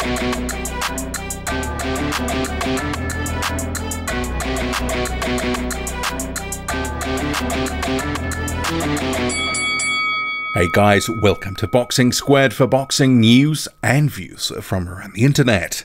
Hey guys, welcome to Boxing Squared for boxing news and views from around the internet.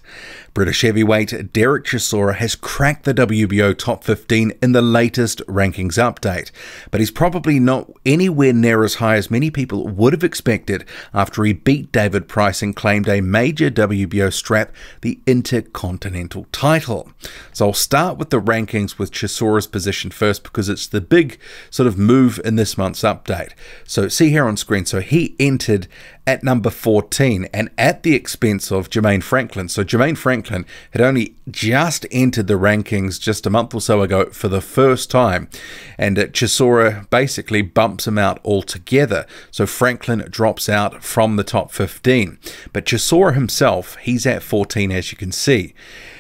British heavyweight Derek Chisora has cracked the WBO top 15 in the latest rankings update, but he's probably not anywhere near as high as many people would have expected after he beat David Price and claimed a major WBO strap, the Intercontinental title. So I'll start with the rankings with Chisora's position first because it's the big sort of move in this month's update. So see here on screen, so he entered at number 14 and at the expense of Jermaine Franklin. So Jermaine Franklin had only just entered the rankings just a month or so ago for the first time, and Chisora basically bumps him out altogether. So Franklin drops out from the top 15, but Chisora himself, he's at 14 as you can see,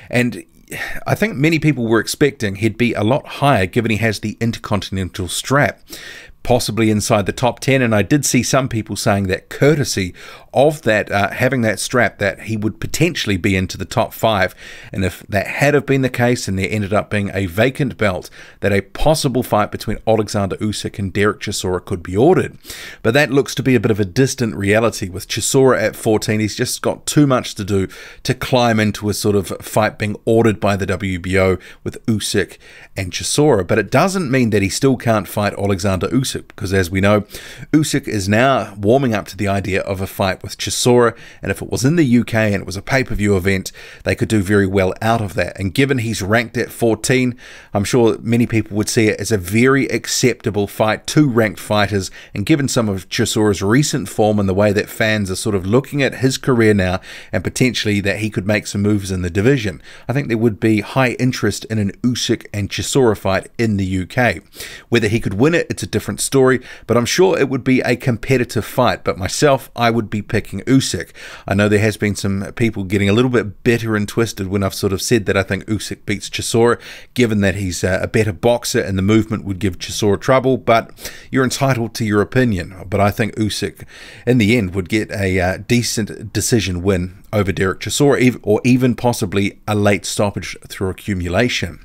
and I think many people were expecting he'd be a lot higher given he has the Intercontinental strap, possibly inside the top 10, and I did see some people saying that courtesy of that having that strap that he would potentially be into the top 5, and if that had have been the case and there ended up being a vacant belt, that a possible fight between Alexander Usyk and Derek Chisora could be ordered. But that looks to be a bit of a distant reality. With Chisora at 14, he's just got too much to do to climb into a sort of fight being ordered by the WBO with Usyk and Chisora. But it doesn't mean that he still can't fight Alexander Usyk, because as we know, Usyk is now warming up to the idea of a fight with Chisora, and if it was in the UK and it was a pay-per-view event, they could do very well out of that. And given he's ranked at 14, I'm sure many people would see it as a very acceptable fight, two ranked fighters, and given some of Chisora's recent form and the way that fans are sort of looking at his career now and potentially that he could make some moves in the division, I think there would be high interest in an Usyk and Chisora fight in the UK. Whether he could win it, it's a different story, but I'm sure it would be a competitive fight. But myself, I would be picking Usyk. I know there has been some people getting a little bit bitter and twisted when I've sort of said that I think Usyk beats Chisora, given that he's a better boxer and the movement would give Chisora trouble, but you're entitled to your opinion. But I think Usyk, in the end, would get a decent decision win over Derek Chisora, or even possibly a late stoppage through accumulation.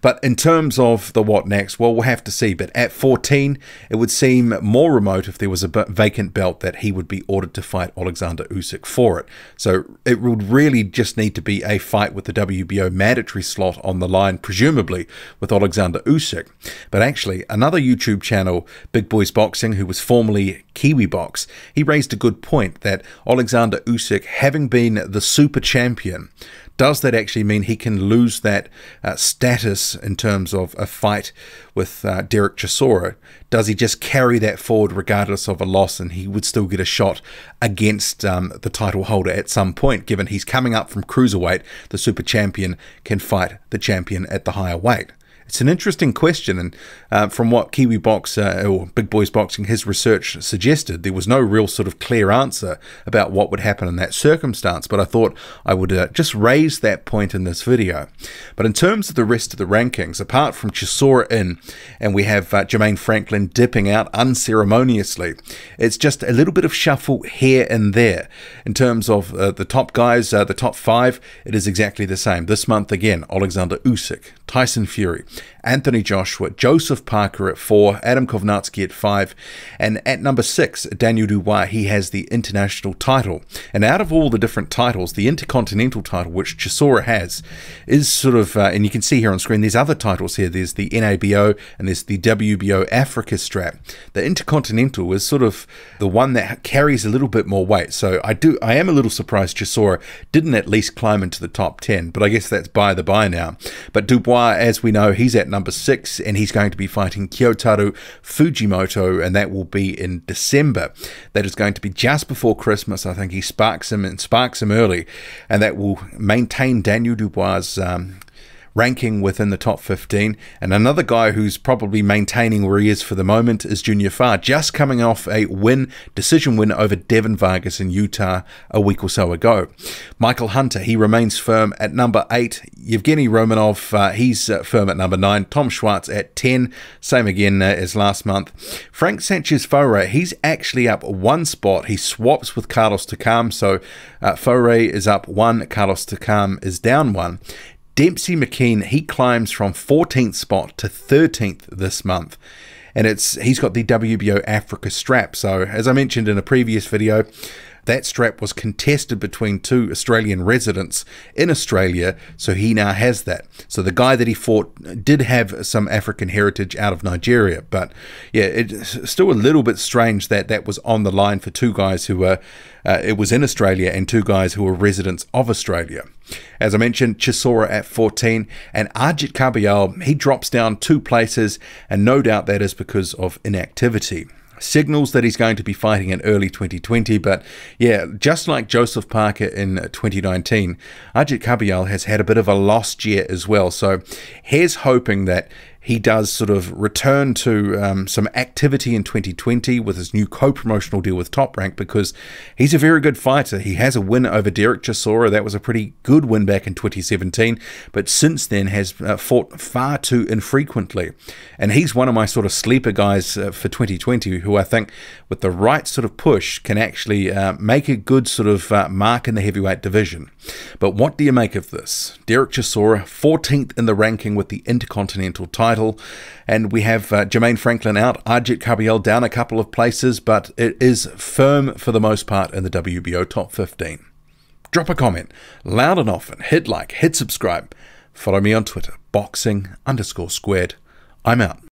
But in terms of the what next, well, we'll have to see. But at 14, it would seem more remote if there was a vacant belt that he would be ordered to fight Alexander Usyk for it. So it would really just need to be a fight with the WBO mandatory slot on the line, presumably with Alexander Usyk. But actually, another YouTube channel, Big Boys Boxing, who was formerly Kiwi Box, he raised a good point that Alexander Usyk, having been the super champion, does that actually mean he can lose that status in terms of a fight with Derek Chisora? Does he just carry that forward regardless of a loss, and he would still get a shot against the title holder at some point, given he's coming up from cruiserweight? The super champion can fight the champion at the higher weight. It's an interesting question, and from what Kiwi Box or Big Boys Boxing, his research suggested, there was no real sort of clear answer about what would happen in that circumstance, but I thought I would just raise that point in this video. But in terms of the rest of the rankings, apart from Chisora in, and we have Jermaine Franklin dipping out unceremoniously, it's just a little bit of shuffle here and there. In terms of the top guys, the top 5, it is exactly the same. This month again, Alexander Usyk, Tyson Fury, Anthony Joshua, Joseph Parker at 4, Adam Kovnatski at 5, and at number 6, Daniel Dubois, he has the international title. And out of all the different titles, the Intercontinental title, which Chisora has, is sort of, and you can see here on screen, there's other titles here. There's the NABO and there's the WBO Africa strap. The Intercontinental is sort of the one that carries a little bit more weight. So I am a little surprised Chisora didn't at least climb into the top 10, but I guess that's by the by now. But Dubois, as we know, he's at number 6, and he's going to be fighting Kyotaru Fujimoto, and that will be in December. That is going to be just before Christmas. I think he sparks him early, and that will maintain Daniel Dubois' ranking within the top 15. And another guy who's probably maintaining where he is for the moment is Junior Farr, just coming off a decision win over Devin Vargas in Utah a week or so ago. Michael Hunter, he remains firm at number 8. Yevgeny Romanov, he's firm at number 9. Tom Schwartz at 10, same again as last month. Frank Sanchez-Foray, he's actually up 1 spot. He swaps with Carlos Takam, so Foray is up 1, Carlos Takam is down 1. Dempsey McKean, he climbs from 14th spot to 13th this month. And he's got the WBO Africa strap. So as I mentioned in a previous video, that strap was contested between 2 Australian residents in Australia, so he now has that. So the guy that he fought did have some African heritage out of Nigeria, but yeah, it's still a little bit strange that that was on the line for 2 guys who were, it was in Australia, and 2 guys who were residents of Australia. As I mentioned, Chisora at 14, and Ajit Kabayal, he drops down 2 places, and no doubt that is because of inactivity. Signals that he's going to be fighting in early 2020, but yeah, just like Joseph Parker in 2019, Ajit Kabayal has had a bit of a lost year as well, so here's hoping that he does sort of return to some activity in 2020 with his new co-promotional deal with Top Rank, because he's a very good fighter. He has a win over Derek Chisora. That was a pretty good win back in 2017, but since then has fought far too infrequently. And he's one of my sort of sleeper guys for 2020 who I think with the right sort of push can actually make a good sort of mark in the heavyweight division. But what do you make of this? Derek Chisora, 14th in the ranking with the Intercontinental title. And we have Jermaine Franklin out, Ajit Kabayal down a couple of places, but it is firm for the most part in the WBO top 15. Drop a comment, loud and often, hit like, hit subscribe. Follow me on Twitter, boxing_squared. I'm out.